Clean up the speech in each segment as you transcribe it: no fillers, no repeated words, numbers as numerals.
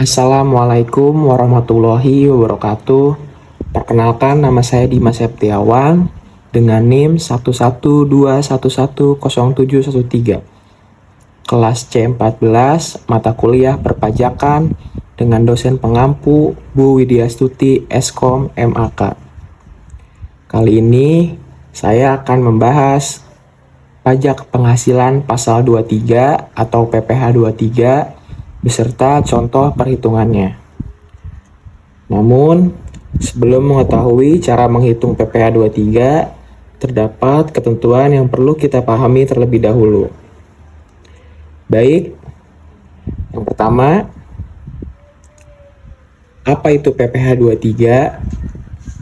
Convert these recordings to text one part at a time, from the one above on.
Assalamualaikum warahmatullahi wabarakatuh. Perkenalkan, nama saya Dimas Septiawan dengan NIM 112110713. Kelas C14, mata kuliah perpajakan dengan dosen pengampu Bu Widyastuti Eskom MAK. Kali ini saya akan membahas pajak penghasilan pasal 23 atau PPh 23 beserta contoh perhitungannya. Namun, sebelum mengetahui cara menghitung PPh 23, terdapat ketentuan yang perlu kita pahami terlebih dahulu. Baik, yang pertama, apa itu PPh 23?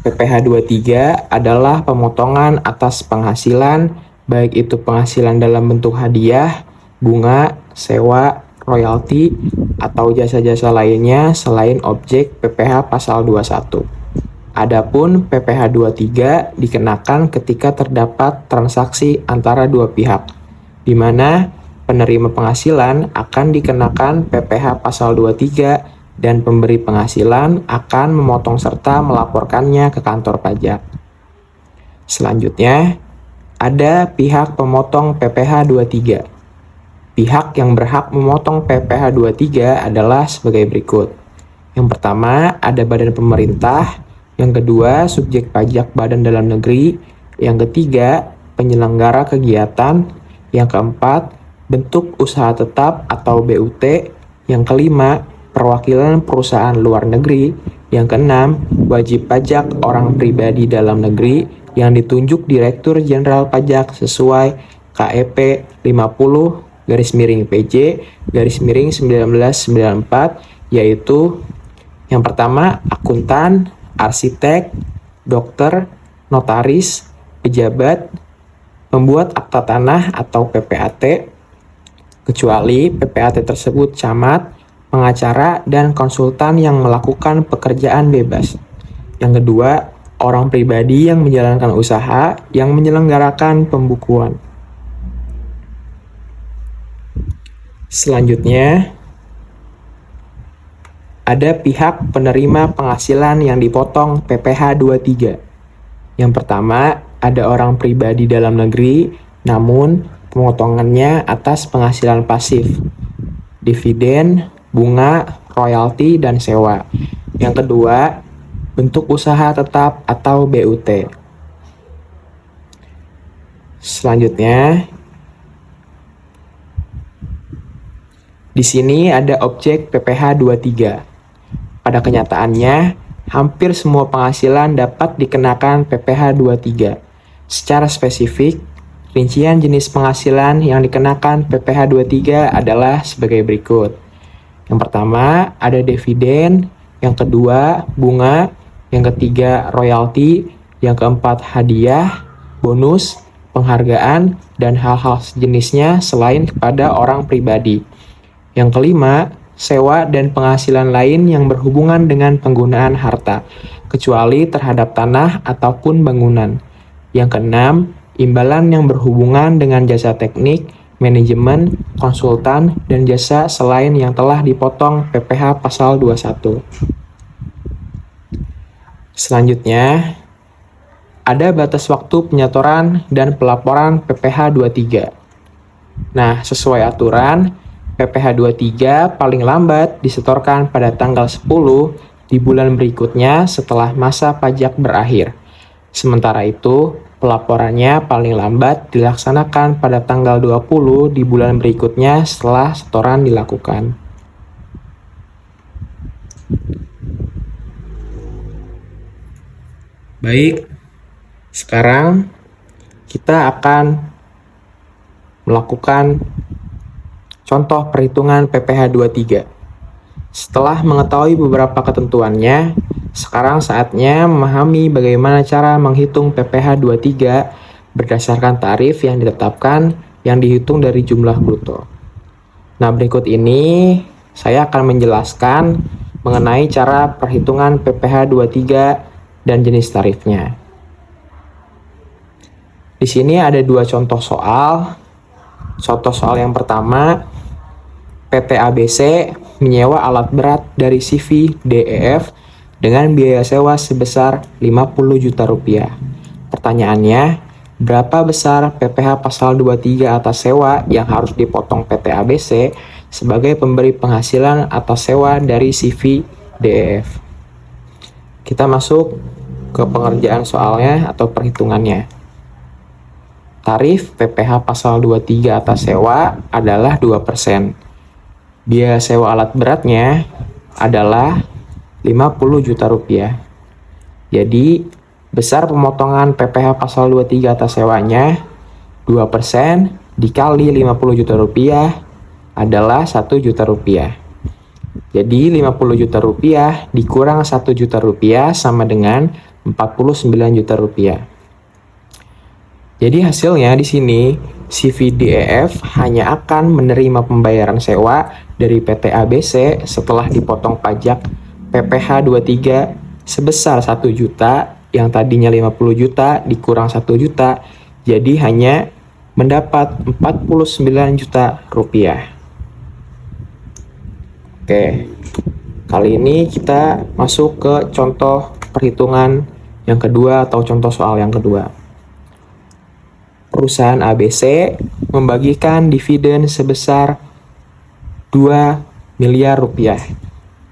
PPh 23 adalah pemotongan atas penghasilan, baik itu penghasilan dalam bentuk hadiah, bunga, sewa, royalti, atau jasa-jasa lainnya selain objek PPh pasal 21. Adapun PPh 23 dikenakan ketika terdapat transaksi antara dua pihak, di mana penerima penghasilan akan dikenakan PPh pasal 23 dan pemberi penghasilan akan memotong serta melaporkannya ke kantor pajak. Selanjutnya, ada pihak pemotong PPh 23. Pihak yang berhak memotong PPh 23 adalah sebagai berikut. Yang pertama, ada badan pemerintah. Yang kedua, subjek pajak badan dalam negeri. Yang ketiga, penyelenggara kegiatan. Yang keempat, bentuk usaha tetap atau BUT. Yang kelima, perwakilan perusahaan luar negeri. Yang keenam, wajib pajak orang pribadi dalam negeri yang ditunjuk Direktur Jenderal Pajak sesuai KEP 50/PJ/1994, yaitu yang pertama akuntan, arsitek, dokter, notaris, pejabat, pembuat akta tanah atau PPAT, kecuali PPAT tersebut camat, pengacara, dan konsultan yang melakukan pekerjaan bebas. Yang kedua, orang pribadi yang menjalankan usaha yang menyelenggarakan pembukuan. Selanjutnya, ada pihak penerima penghasilan yang dipotong PPh 23. Yang pertama, ada orang pribadi dalam negeri, namun pemotongannya atas penghasilan pasif, dividen, bunga, royalti, dan sewa. Yang kedua, bentuk usaha tetap atau BUT. Selanjutnya, di sini ada objek PPh 23. Pada kenyataannya, hampir semua penghasilan dapat dikenakan PPh 23. Secara spesifik, rincian jenis penghasilan yang dikenakan PPh 23 adalah sebagai berikut. Yang pertama, ada dividen, yang kedua, bunga, yang ketiga, royalti, yang keempat, hadiah, bonus, penghargaan, dan hal-hal sejenisnya selain kepada orang pribadi. Yang kelima, sewa dan penghasilan lain yang berhubungan dengan penggunaan harta, kecuali terhadap tanah ataupun bangunan. Yang keenam, imbalan yang berhubungan dengan jasa teknik, manajemen, konsultan, dan jasa selain yang telah dipotong PPh pasal 21. Selanjutnya, ada batas waktu penyetoran dan pelaporan PPh 23. Nah, sesuai aturan, PPh 23 paling lambat disetorkan pada tanggal 10 di bulan berikutnya setelah masa pajak berakhir. Sementara itu, pelaporannya paling lambat dilaksanakan pada tanggal 20 di bulan berikutnya setelah setoran dilakukan. Baik, sekarang kita akan melakukan contoh perhitungan PPh 23. Setelah mengetahui beberapa ketentuannya, sekarang saatnya memahami bagaimana cara menghitung PPh 23 berdasarkan tarif yang ditetapkan yang dihitung dari jumlah bruto. Nah, berikut ini saya akan menjelaskan mengenai cara perhitungan PPh 23 dan jenis tarifnya. Di sini ada dua contoh soal. Contoh soal yang pertama, PT ABC menyewa alat berat dari CV DEF dengan biaya sewa sebesar 50 juta rupiah. Pertanyaannya, berapa besar PPh pasal 23 atas sewa yang harus dipotong PT ABC sebagai pemberi penghasilan atas sewa dari CV DEF? Kita masuk ke pengerjaan soalnya atau perhitungannya. Tarif PPh pasal 23 atas sewa adalah 2%. Biaya sewa alat beratnya adalah 50 juta rupiah. Jadi, besar pemotongan PPh pasal 23 atas sewanya 2% dikali 50 juta rupiah adalah 1 juta rupiah. Jadi 50 juta rupiah dikurang 1 juta rupiah sama dengan 49 juta rupiah. Jadi hasilnya di sini CVDEF hanya akan menerima pembayaran sewa dari PT ABC setelah dipotong pajak PPh 23 sebesar 1 juta yang tadinya 50 juta dikurang 1 juta, jadi hanya mendapat 49 juta rupiah. Oke, kali ini kita masuk ke contoh perhitungan yang kedua atau contoh soal yang kedua. Perusahaan ABC membagikan dividen sebesar 2 miliar rupiah.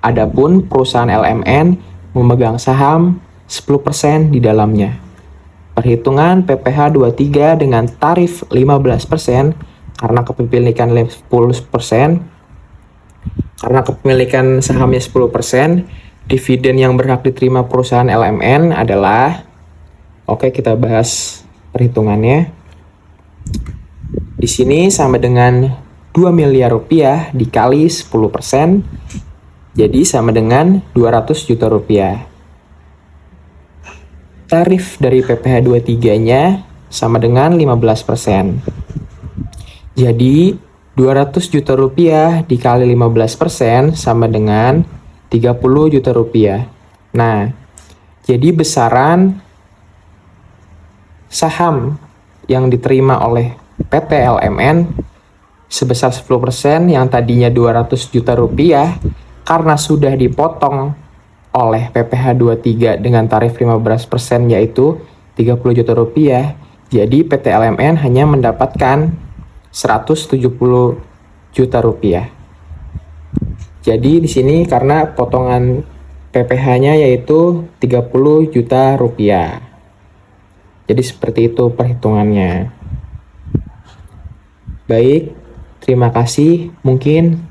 Adapun perusahaan LMN memegang saham 10% di dalamnya. Perhitungan PPh 23 dengan tarif 15% karena kepemilikan 10%, karena kepemilikan sahamnya 10%, dividen yang berhak diterima perusahaan LMN adalah, oke kita bahas perhitungannya. Di sini sama dengan 2 miliar rupiah dikali 10%, jadi sama dengan 200 juta rupiah. Tarif dari PPh 23-nya sama dengan 15%. Jadi 200 juta rupiah dikali 15% sama dengan 30 juta rupiah. Nah, jadi besaran saham yang diterima oleh PT LMN sebesar 10% yang tadinya 200 juta rupiah karena sudah dipotong oleh PPh 23 dengan tarif 15% yaitu 30 juta rupiah. Jadi PT LMN hanya mendapatkan 170 juta rupiah. Jadi di sini karena potongan PPh-nya yaitu 30 juta rupiah. Jadi seperti itu perhitungannya. Baik, terima kasih. Mungkin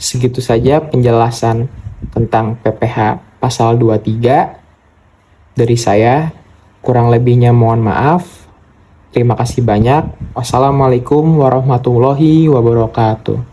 segitu saja penjelasan tentang PPh pasal 23 dari saya. Kurang lebihnya mohon maaf. Terima kasih banyak. Wassalamualaikum warahmatullahi wabarakatuh.